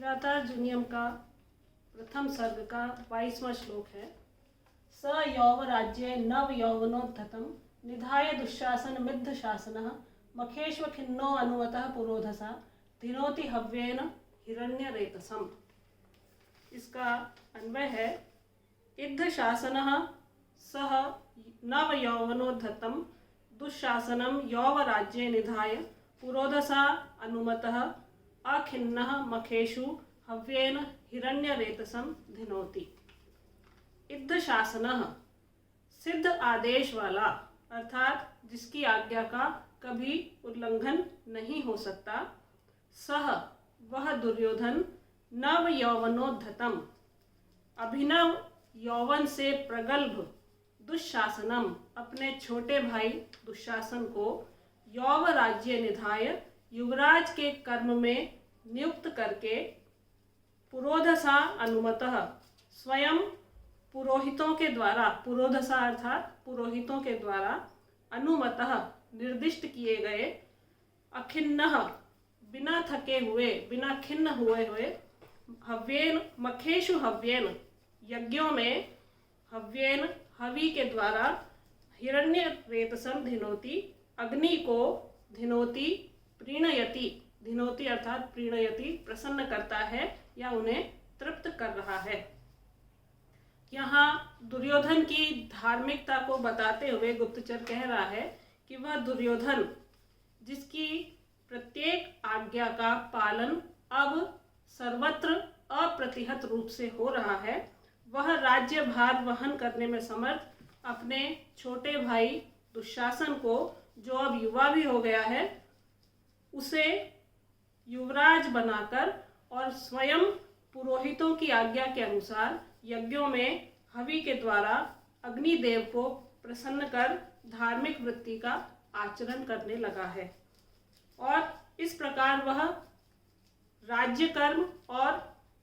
किरातार्जुनीयम का प्रथम सर्ग का 22वां श्लोक है। स यौव राज्ये नव यौवनोद्धतं निधाय दुःशासन मिद्ध शासनः मखेश्व खिन्नो अनुमतः पुरोधसा धिनोति हव्येन हिरण्यरेतसम्। इसका अन्वय है इद्ध शासनः सह नव यौवनोद्धतं दुःशासनं यौव राज्ये निधाय पुरोधसा अनुमतः अखिन्नः मखेषु हव्येन हिरण्यरेतसं धिनोति। इद्ध शासनः सिद्ध आदेश वाला, अर्थात जिसकी आज्ञा का कभी उल्लंघन नहीं हो सकता। सह वह दुर्योधन नव यौवनोद्धतम अभिनव यौवन से प्रगल्भ दुःशासनम अपने छोटे भाई दुःशासन को यौव राज्य निधाय युवराज के कर्म में नियुक्त करके पुरोधसा अनुमतः स्वयं पुरोहितों के द्वारा, पुरोधसा अर्थात पुरोहितों के द्वारा अनुमतः निर्दिष्ट किए गए अखिन्नः बिना थके हुए, बिना खिन्न हुए हव्येन मखेषु हव्येन यज्ञों में हव्येन हवि के द्वारा हिरण्य रेतसम धिनोति अग्नि को धिनोति प्रीणयति, धिनोति अर्थात प्रीणयति प्रसन्न करता है या उन्हें तृप्त कर रहा है। यहाँ दुर्योधन की धार्मिकता को बताते हुए गुप्तचर कह रहा है कि वह दुर्योधन जिसकी प्रत्येक आज्ञा का पालन अब सर्वत्र अप्रतिहत रूप से हो रहा है, वह राज्य भार वहन करने में समर्थ अपने छोटे भाई दुशासन को, जो अब युवा भी हो गया है, उसे युवराज बनाकर और स्वयं पुरोहितों की आज्ञा के अनुसार यज्ञों में हवि के द्वारा अग्निदेव को प्रसन्न कर धार्मिक वृत्ति का आचरण करने लगा है। और इस प्रकार वह राज्य कर्म और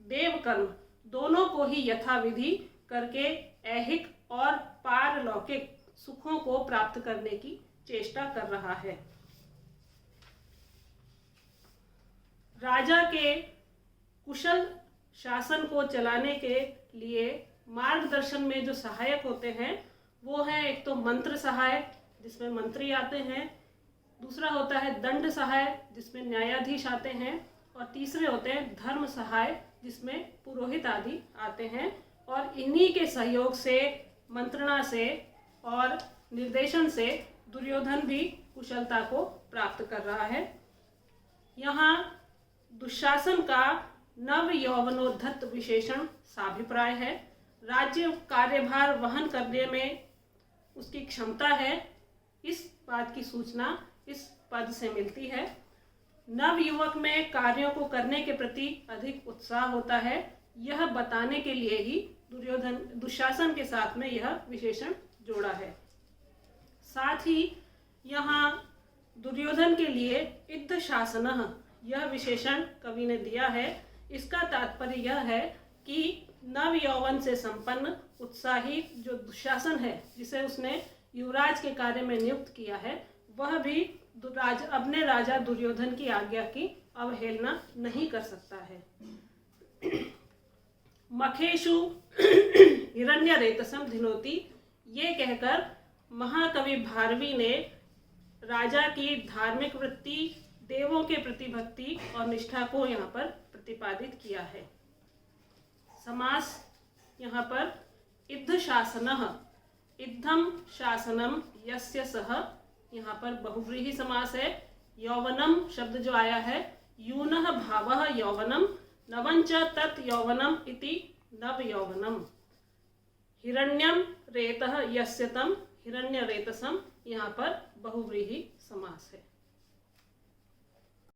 देव कर्म दोनों को ही यथाविधि करके ऐहिक और पारलौकिक सुखों को प्राप्त करने की चेष्टा कर रहा है। राजा के कुशल शासन को चलाने के लिए मार्गदर्शन में जो सहायक होते हैं वो है, एक तो मंत्र सहायक जिसमें मंत्री आते हैं, दूसरा होता है दंड सहायक जिसमें न्यायाधीश आते हैं, और तीसरे होते हैं धर्म सहायक जिसमें पुरोहित आदि आते हैं। और इन्हीं के सहयोग से, मंत्रणा से और निर्देशन से दुर्योधन भी कुशलता को प्राप्त कर रहा है। यहाँ दुशासन का नव यौवनोद्धत विशेषण साभिप्राय है। राज्य कार्यभार वहन करने में उसकी क्षमता है, इस बात की सूचना इस पद से मिलती है। नव युवक में कार्यों को करने के प्रति अधिक उत्साह होता है, यह बताने के लिए ही दुशासन के साथ में यह विशेषण जोड़ा है। साथ ही यहाँ दुर्योधन के लिए इद्ध शासनः यह विशेषण कवि ने दिया है। इसका तात्पर्य यह है कि नव यौवन से संपन्न उत्साही जो दुशासन है, जिसे उसने युवराज के कार्य में नियुक्त किया है, वह भी अपने राजा दुर्योधन की आज्ञा की अवहेलना नहीं कर सकता है। मखेषु हिरण्य रेतसम धिनोति, ये कहकर महाकवि भारवी ने राजा की धार्मिक वृत्ति, देवों के प्रति भक्ति और निष्ठा को यहाँ पर प्रतिपादित किया है। समास यहाँ पर इद्ध शासनः, इद्धम शासनम यस्य सह, यहाँ पर बहुव्रीहि समास है। यौवनम शब्द जो आया है, यूनः भावः यौवनम नवंच तत् यौवनम इति नव यौवनम। हिरण्यम रेतः यस्य तम हिरण्य रेतसम, यहाँ पर बहुव्रीहि समास है।